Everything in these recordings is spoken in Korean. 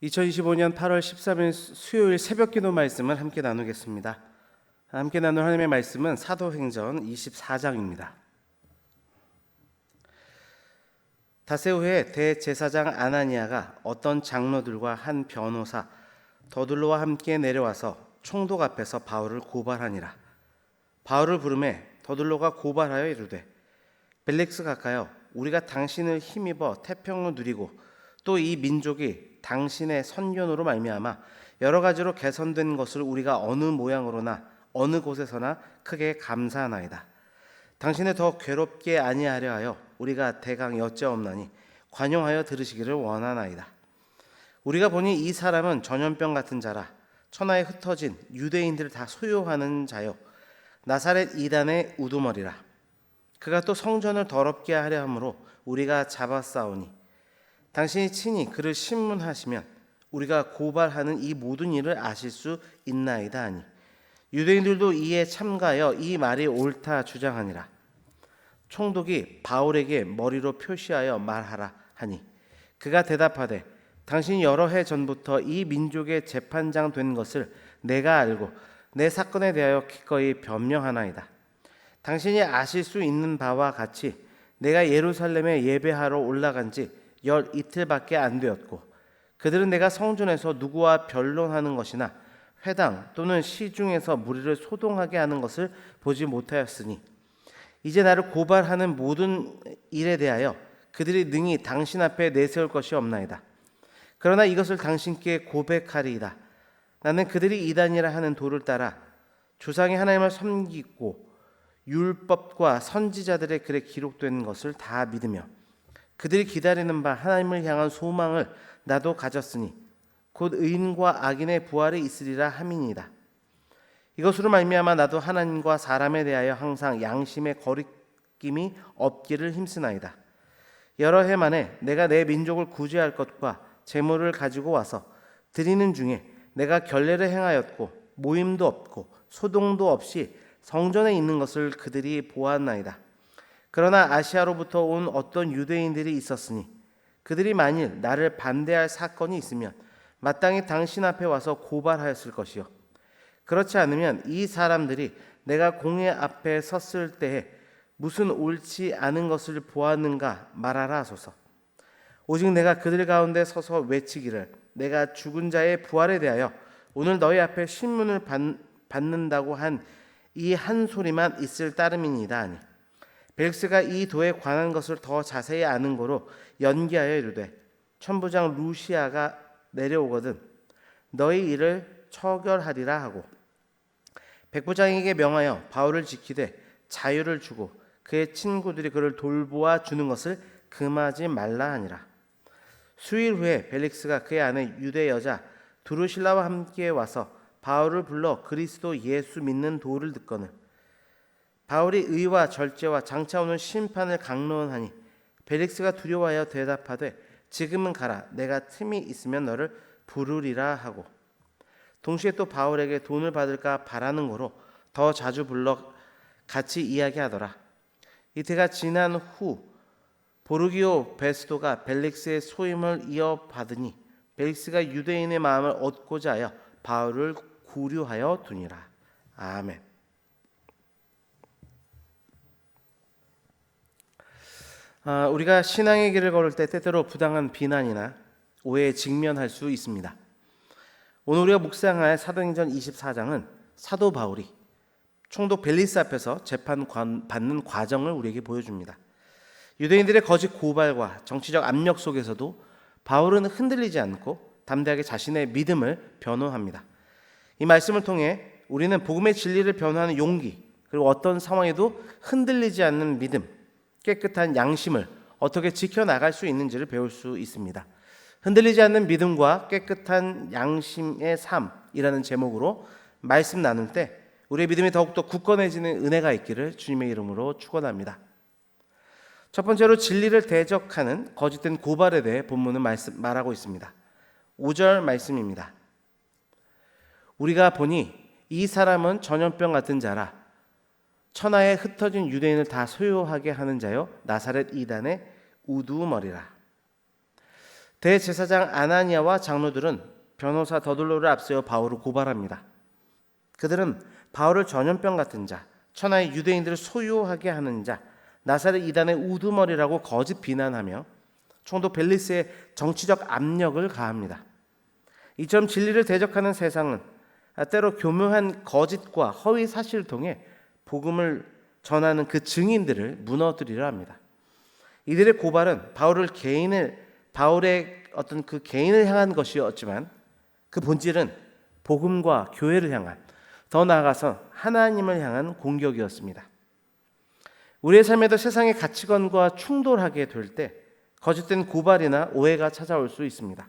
2025년 8월 13일 수요일 새벽기도 말씀을 함께 나누겠습니다. 함께 나눌 하나님의 말씀은 사도행전 24장입니다. 닷새 후에 대제사장 아나니아가 어떤 장로들과 한 변호사 더둘로와 함께 내려와서 총독 앞에서 바울을 고발하니라. 바울을 부르매 더둘로가 고발하여 이르되, 벨릭스 각하여, 우리가 당신을 힘입어 태평을 누리고 또 이 민족이 당신의 선견으로 말미암아 여러 가지로 개선된 것을 우리가 어느 모양으로나 어느 곳에서나 크게 감사하나이다. 당신을 더 괴롭게 아니하려 하여 우리가 대강 여짜옵나니 관용하여 들으시기를 원하나이다. 우리가 보니 이 사람은 전염병 같은 자라 천하에 흩어진 유대인들을 다 소유하는 자요 나사렛 이단의 우두머리라. 그가 또 성전을 더럽게 하려 함으로 우리가 잡아싸우니 당신이 친히 그를 신문하시면 우리가 고발하는 이 모든 일을 아실 수 있나이다 하니, 유대인들도 이에 참가하여 이 말이 옳다 주장하니라. 총독이 바울에게 머리로 표시하여 말하라 하니, 그가 대답하되, 당신이 여러 해 전부터 이 민족의 재판장 된 것을 내가 알고 내 사건에 대하여 기꺼이 변명하나이다. 당신이 아실 수 있는 바와 같이 내가 예루살렘에 예배하러 올라간 지 열 이틀밖에 안 되었고, 그들은 내가 성전에서 누구와 변론하는 것이나 회당 또는 시중에서 무리를 소동하게 하는 것을 보지 못하였으니, 이제 나를 고발하는 모든 일에 대하여 그들이 능히 당신 앞에 내세울 것이 없나이다. 그러나 이것을 당신께 고백하리이다. 나는 그들이 이단이라 하는 도를 따라 조상이 하나님을 섬기고 율법과 선지자들의 글에 기록된 것을 다 믿으며 그들이 기다리는 바 하나님을 향한 소망을 나도 가졌으니 곧 의인과 악인의 부활이 있으리라 함이니이다. 이것으로 말미암아 나도 하나님과 사람에 대하여 항상 양심의 거리낌이 없기를 힘쓰나이다. 여러 해 만에 내가 내 민족을 구제할 것과 재물을 가지고 와서 드리는 중에 내가 결례를 행하였고 모임도 없고 소동도 없이 성전에 있는 것을 그들이 보았나이다. 그러나 아시아로부터 온 어떤 유대인들이 있었으니 그들이 만일 나를 반대할 사건이 있으면 마땅히 당신 앞에 와서 고발하였을 것이요, 그렇지 않으면 이 사람들이 내가 공회 앞에 섰을 때에 무슨 옳지 않은 것을 보았는가 말하라 하소서. 오직 내가 그들 가운데 서서 외치기를, 내가 죽은 자의 부활에 대하여 오늘 너희 앞에 신문을 받는다고 한 이 한 소리만 있을 따름이니이다 하니, 벨릭스가 이 도에 관한 것을 더 자세히 아는 거로 연기하여 이르되, 천부장 루시아가 내려오거든 너희 일을 처결하리라 하고, 백부장에게 명하여 바울을 지키되 자유를 주고 그의 친구들이 그를 돌보아 주는 것을 금하지 말라 하니라. 수일 후에 벨릭스가 그의 아내 유대 여자 두루실라와 함께 와서 바울을 불러 그리스도 예수 믿는 도를 듣거늘, 바울이 의와 절제와 장차 오는 심판을 강론하니, 벨릭스가 두려워하여 대답하되 지금은 가라, 내가 틈이 있으면 너를 부르리라 하고, 동시에 또 바울에게 돈을 받을까 바라는 거로 더 자주 불러 같이 이야기하더라. 이때가 지난 후 보르기오 베스도가 벨릭스의 소임을 이어받으니 벨릭스가 유대인의 마음을 얻고자 하여 바울을 구류하여 두니라. 아멘. 우리가 신앙의 길을 걸을 때 때때로 부당한 비난이나 오해에 직면할 수 있습니다. 오늘 우리가 묵상할 사도행전 24장은 사도 바울이 총독 벨리스 앞에서 재판받는 과정을 우리에게 보여줍니다. 유대인들의 거짓 고발과 정치적 압력 속에서도 바울은 흔들리지 않고 담대하게 자신의 믿음을 변호합니다. 이 말씀을 통해 우리는 복음의 진리를 변호하는 용기, 그리고 어떤 상황에도 흔들리지 않는 믿음, 깨끗한 양심을 어떻게 지켜나갈 수 있는지를 배울 수 있습니다. 흔들리지 않는 믿음과 깨끗한 양심의 삶이라는 제목으로 말씀 나눌 때 우리의 믿음이 더욱더 굳건해지는 은혜가 있기를 주님의 이름으로 축원합니다. 첫 번째로 진리를 대적하는 거짓된 고발에 대해 본문은 말하고 있습니다. 5절 말씀입니다. 우리가 보니 이 사람은 전염병 같은 자라 천하에 흩어진 유대인을 다 소유하게 하는 자요 나사렛 이단의 우두머리라. 대제사장 아나니아와 장로들은 변호사 더둘로를 앞세워 바울을 고발합니다. 그들은 바울을 전염병 같은 자, 천하의 유대인들을 소유하게 하는 자, 나사렛 이단의 우두머리라고 거짓 비난하며 총독 벨리스의 정치적 압력을 가합니다. 이처럼 진리를 대적하는 세상은 때로 교묘한 거짓과 허위 사실을 통해 복음을 전하는 그 증인들을 무너뜨리려 합니다. 이들의 고발은 바울의 어떤 그 개인을 향한 것이었지만 그 본질은 복음과 교회를 향한, 더 나아가서 하나님을 향한 공격이었습니다. 우리의 삶에도 세상의 가치관과 충돌하게 될 때 거짓된 고발이나 오해가 찾아올 수 있습니다.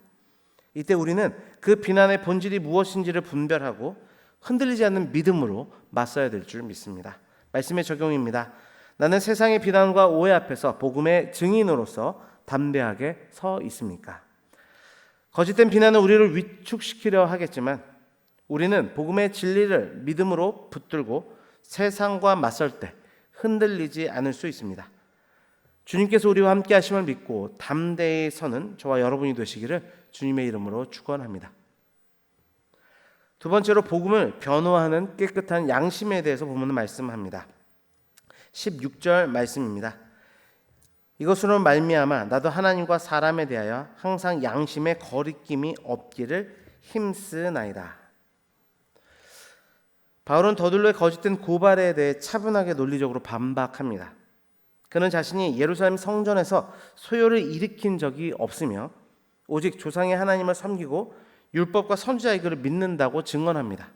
이때 우리는 그 비난의 본질이 무엇인지를 분별하고 흔들리지 않는 믿음으로 맞서야 될 줄 믿습니다. 말씀의 적용입니다. 나는 세상의 비난과 오해 앞에서 복음의 증인으로서 담대하게 서 있습니까? 거짓된 비난은 우리를 위축시키려 하겠지만 우리는 복음의 진리를 믿음으로 붙들고 세상과 맞설 때 흔들리지 않을 수 있습니다. 주님께서 우리와 함께 하심을 믿고 담대히 서는 저와 여러분이 되시기를 주님의 이름으로 축원합니다. 두 번째로 복음을 변호하는 깨끗한 양심에 대해서 본문은 말씀합니다. 16절 말씀입니다. 이것으로 말미암아 나도 하나님과 사람에 대하여 항상 양심에 거리낌이 없기를 힘쓰나이다. 바울은 더둘로의 거짓된 고발에 대해 차분하게 논리적으로 반박합니다. 그는 자신이 예루살렘 성전에서 소요를 일으킨 적이 없으며 오직 조상의 하나님을 섬기고 율법과 선지자의 글을 믿는다고 증언합니다.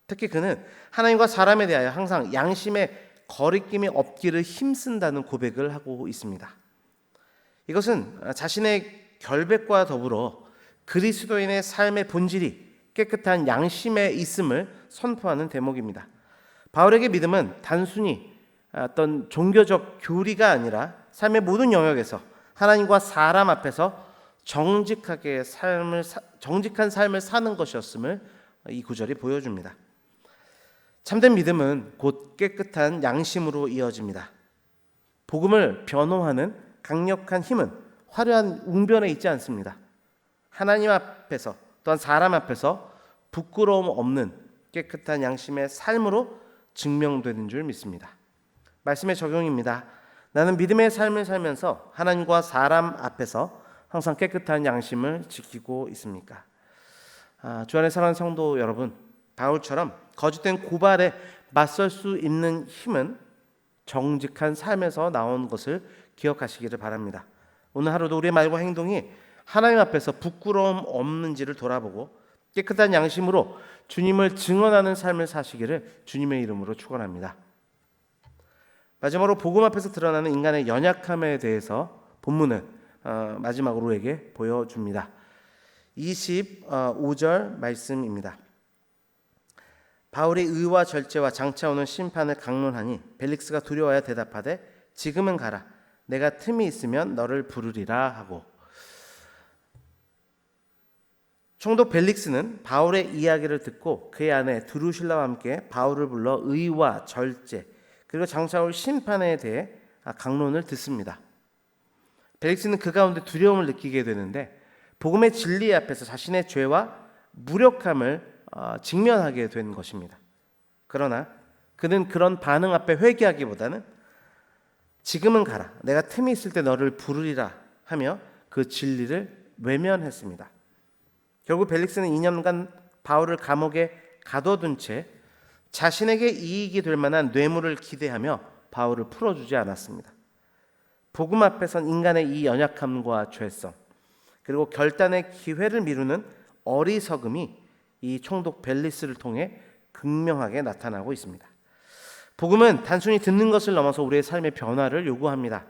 특히 그는 하나님과 사람에 대하여 항상 양심에 거리낌이 없기를 힘쓴다는 고백을 하고 있습니다. 이것은 자신의 결백과 더불어 그리스도인의 삶의 본질이 깨끗한 양심에 있음을 선포하는 대목입니다. 바울에게 믿음은 단순히 어떤 종교적 교리가 아니라 삶의 모든 영역에서 하나님과 사람 앞에서 정직한 삶을 사는 것이었음을 이 구절이 보여줍니다. 참된 믿음은 곧 깨끗한 양심으로 이어집니다. 복음을 변호하는 강력한 힘은 화려한 웅변에 있지 않습니다. 하나님 앞에서 또한 사람 앞에서 부끄러움 없는 깨끗한 양심의 삶으로 증명되는 줄 믿습니다. 말씀의 적용입니다. 나는 믿음의 삶을 살면서 하나님과 사람 앞에서 항상 깨끗한 양심을 지키고 있습니까? 주 안에 사랑하는 성도 여러분, 바울처럼 거짓된 고발에 맞설 수 있는 힘은 정직한 삶에서 나온 것을 기억하시기를 바랍니다. 오늘 하루도 우리의 말과 행동이 하나님 앞에서 부끄러움 없는지를 돌아보고 깨끗한 양심으로 주님을 증언하는 삶을 사시기를 주님의 이름으로 축원합니다. 마지막으로 복음 앞에서 드러나는 인간의 연약함에 대해서 본문은 마지막으로 우리에게 보여줍니다. 25절 말씀입니다. 바울이 의와 절제와 장차 오는 심판을 강론하니 벨릭스가 두려워하여 대답하되 지금은 가라. 내가 틈이 있으면 너를 부르리라 하고. 총독 벨릭스는 바울의 이야기를 듣고 그의 아내 드루실라와 함께 바울을 불러 의와 절제 그리고 장차 올 심판에 대해 강론을 듣습니다. 벨릭스는 그 가운데 두려움을 느끼게 되는데 복음의 진리 앞에서 자신의 죄와 무력함을 직면하게 된 것입니다. 그러나 그는 그런 반응 앞에 회개하기보다는 지금은 가라. 내가 틈이 있을 때 너를 부르리라 하며 그 진리를 외면했습니다. 결국 벨릭스는 2년간 바울을 감옥에 가둬둔 채 자신에게 이익이 될 만한 뇌물을 기대하며 바울을 풀어주지 않았습니다. 복음 앞에선 인간의 이 연약함과 죄성 그리고 결단의 기회를 미루는 어리석음이 이 총독 벨리스를 통해 극명하게 나타나고 있습니다. 복음은 단순히 듣는 것을 넘어서 우리의 삶의 변화를 요구합니다.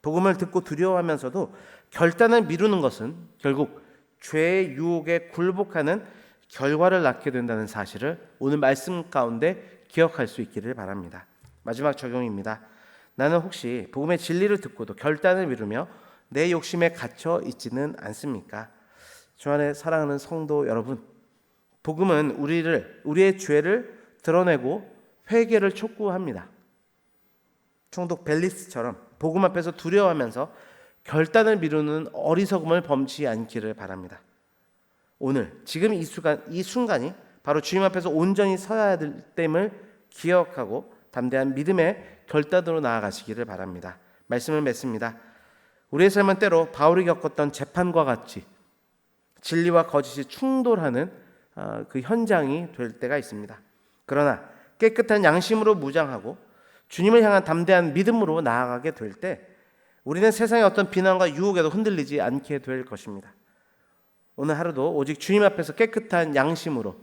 복음을 듣고 두려워하면서도 결단을 미루는 것은 결국 죄의 유혹에 굴복하는 결과를 낳게 된다는 사실을 오늘 말씀 가운데 기억할 수 있기를 바랍니다. 마지막 적용입니다. 나는 혹시 복음의 진리를 듣고도 결단을 미루며 내 욕심에 갇혀 있지는 않습니까? 주 안에 사랑하는 성도 여러분, 복음은 우리의 죄를 드러내고 회개를 촉구합니다. 총독 벨리스처럼 복음 앞에서 두려워하면서 결단을 미루는 어리석음을 범치 않기를 바랍니다. 오늘 지금 이 순간이 바로 주님 앞에서 온전히 서야 될 땜을 기억하고 담대한 믿음의 결단으로 나아가시기를 바랍니다. 말씀을 맺습니다. 우리의 삶은 때로 바울이 겪었던 재판과 같이 진리와 거짓이 충돌하는 그 현장이 될 때가 있습니다. 그러나 깨끗한 양심으로 무장하고 주님을 향한 담대한 믿음으로 나아가게 될 때 우리는 세상의 어떤 비난과 유혹에도 흔들리지 않게 될 것입니다. 오늘 하루도 오직 주님 앞에서 깨끗한 양심으로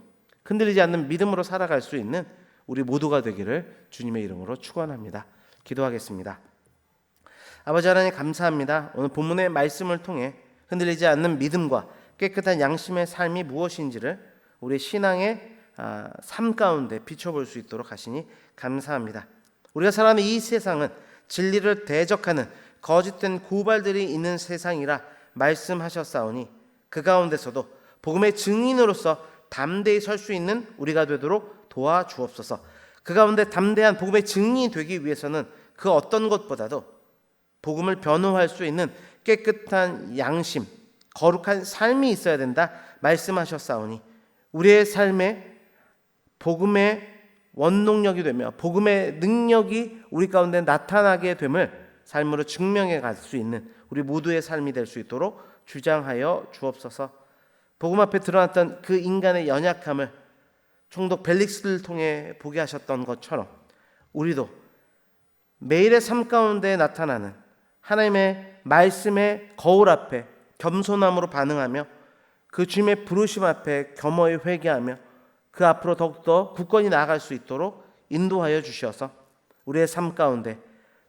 흔들리지 않는 믿음으로 살아갈 수 있는 우리 모두가 되기를 주님의 이름으로 축원합니다. 기도하겠습니다. 아버지 하나님 감사합니다. 오늘 본문의 말씀을 통해 흔들리지 않는 믿음과 깨끗한 양심의 삶이 무엇인지를 우리 신앙의 삶 가운데 비춰볼 수 있도록 하시니 감사합니다. 우리가 살아가는 이 세상은 진리를 대적하는 거짓된 고발들이 있는 세상이라 말씀하셨사오니 그 가운데서도 복음의 증인으로서 담대히 설 수 있는 우리가 되도록 도와주옵소서. 그 가운데 담대한 복음의 증인이 되기 위해서는 그 어떤 것보다도 복음을 변호할 수 있는 깨끗한 양심, 거룩한 삶이 있어야 된다 말씀하셨사오니 우리의 삶에 복음의 원동력이 되며 복음의 능력이 우리 가운데 나타나게 됨을 삶으로 증명해 갈 수 있는 우리 모두의 삶이 될 수 있도록 주장하여 주옵소서. 복음 앞에 드러났던 그 인간의 연약함을 총독 벨릭스를 통해 보게 하셨던 것처럼 우리도 매일의 삶 가운데 나타나는 하나님의 말씀의 거울 앞에 겸손함으로 반응하며 그 주님의 부르심 앞에 겸허히 회개하며 그 앞으로 더욱더 굳건히 나아갈 수 있도록 인도하여 주셔서 우리의 삶 가운데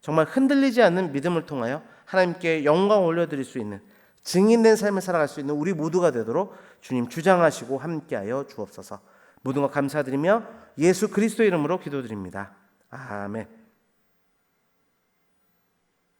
정말 흔들리지 않는 믿음을 통하여 하나님께 영광 올려드릴 수 있는 증인된 삶을 살아갈 수 있는 우리 모두가 되도록 주님 주장하시고 함께하여 주옵소서. 모든 것 감사드리며 예수 그리스도 이름으로 기도드립니다. 아멘.